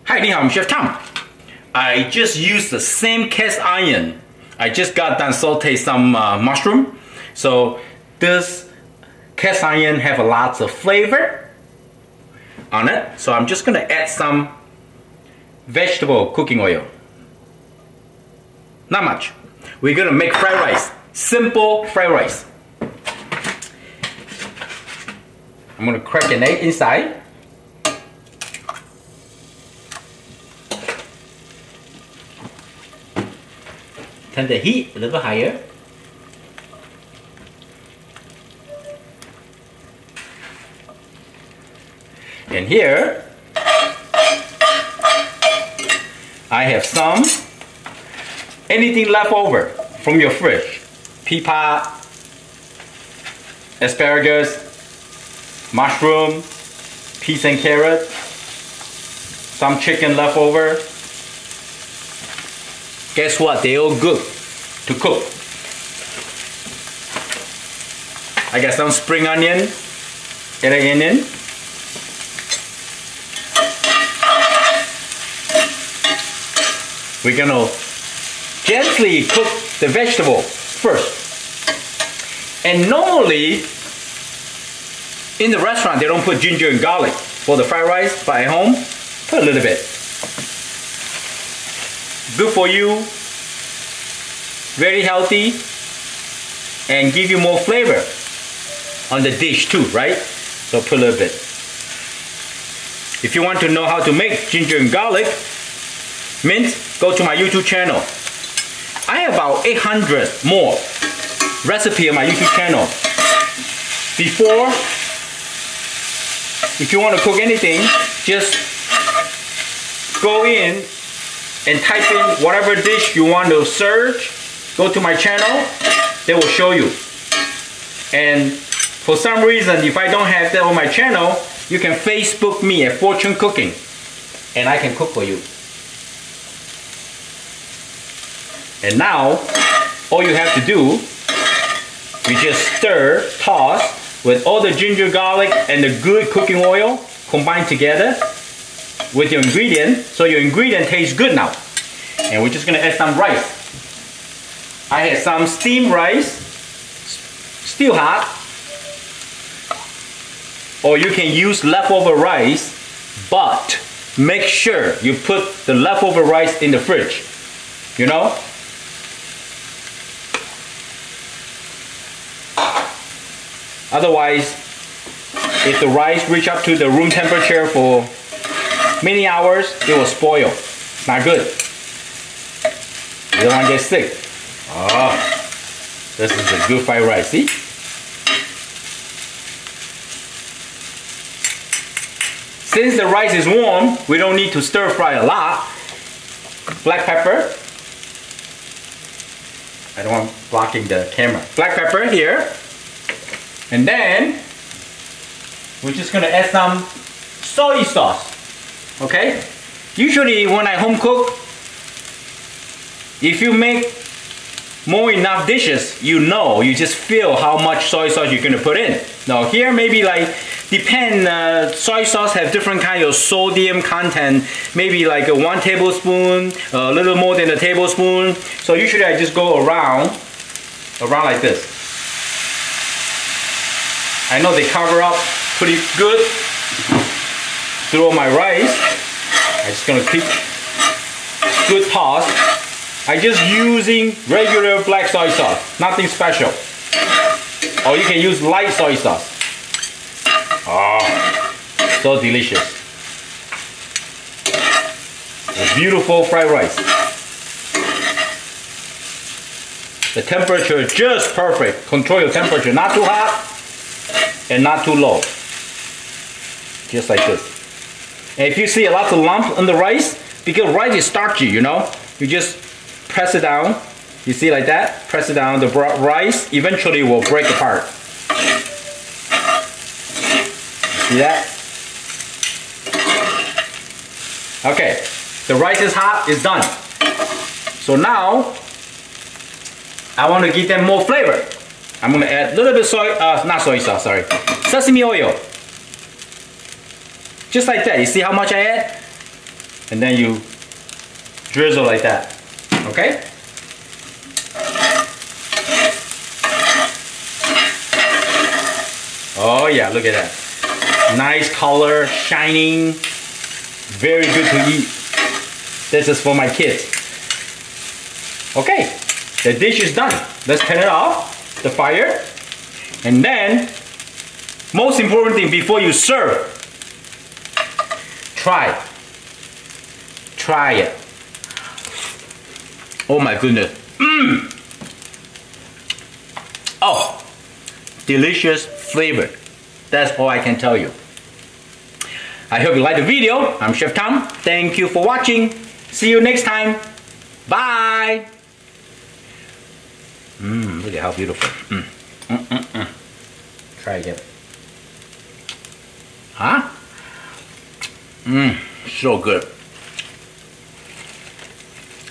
Hi, 你好, I'm Chef Tom. I just used the same cast iron. I just got done saute some mushroom. So this cast iron have a lots of flavor on it. So I'm just gonna add some vegetable cooking oil. Not much. We're gonna make fried rice. Simple fried rice. I'm gonna crack an egg inside. Turn the heat a little higher. And here I have some anything left over from your fridge. Pea pod, asparagus, mushroom, peas and carrots, some chicken left over. Guess what? They're all good to cook. I got some spring onion, onion. We're gonna gently cook the vegetable first. And normally, in the restaurant, they don't put ginger and garlic for the fried rice, but at home, put a little bit. Good for you, very healthy, and give you more flavor on the dish too, right? So put a little bit. If you want to know how to make ginger and garlic mint, go to my YouTube channel. I have about 800 more recipes on my YouTube channel. Before, if you want to cook anything, just go in and type in whatever dish you want to search. Go to my channel, they will show you. And for some reason, if I don't have that on my channel, you can Facebook me at Fortunecooking, and I can cook for you. And now, all you have to do, you just stir, toss with all the ginger, garlic, and the good cooking oil combined together with your ingredient, so your ingredient tastes good now. And we're just gonna add some rice. I had some steamed rice, still hot, or you can use leftover rice, but make sure you put the leftover rice in the fridge, you know? Otherwise, if the rice reach up to the room temperature for many hours, it will spoil. Not good. You don't want to get sick. Oh, this is a good fried rice, see? Since the rice is warm, we don't need to stir fry a lot. Black pepper. I don't want blocking the camera. Black pepper here. And then, we're just gonna add some soy sauce, okay? Usually when I home cook, if you make more enough dishes, you know, you just feel how much soy sauce you're gonna put in. Now here maybe like, soy sauce have different kind of sodium content, maybe like a 1 tablespoon, a little more than a tablespoon. So usually I just go around like this. I know they cover up pretty good through my rice. I'm just gonna keep good toss. I'm just using regular black soy sauce, nothing special. Or you can use light soy sauce. Oh, so delicious. A beautiful fried rice. The temperature is just perfect. Control your temperature, not too hot and not too low. Just like this. And if you see a lot of lump on the rice, because rice is starchy, you know, you just press it down. You see like that? Press it down. The rice eventually will break apart. See that? Okay, the rice is hot, it's done. So now, I want to give them more flavor. I'm going to add a little bit not soy sauce, sorry, sesame oil. Just like that. You see how much I add? And then you drizzle like that. Okay? Oh yeah, look at that. Nice color, shining. Very good to eat. This is for my kids. Okay, the dish is done. Let's turn it off, the fire. And then, most important thing before you serve, try it. Oh my goodness. Oh, delicious flavor. That's all I can tell you. I hope you liked the video. I'm Chef Tom. Thank you for watching. See you next time. Bye. Look at how beautiful. Try again. Huh? So good.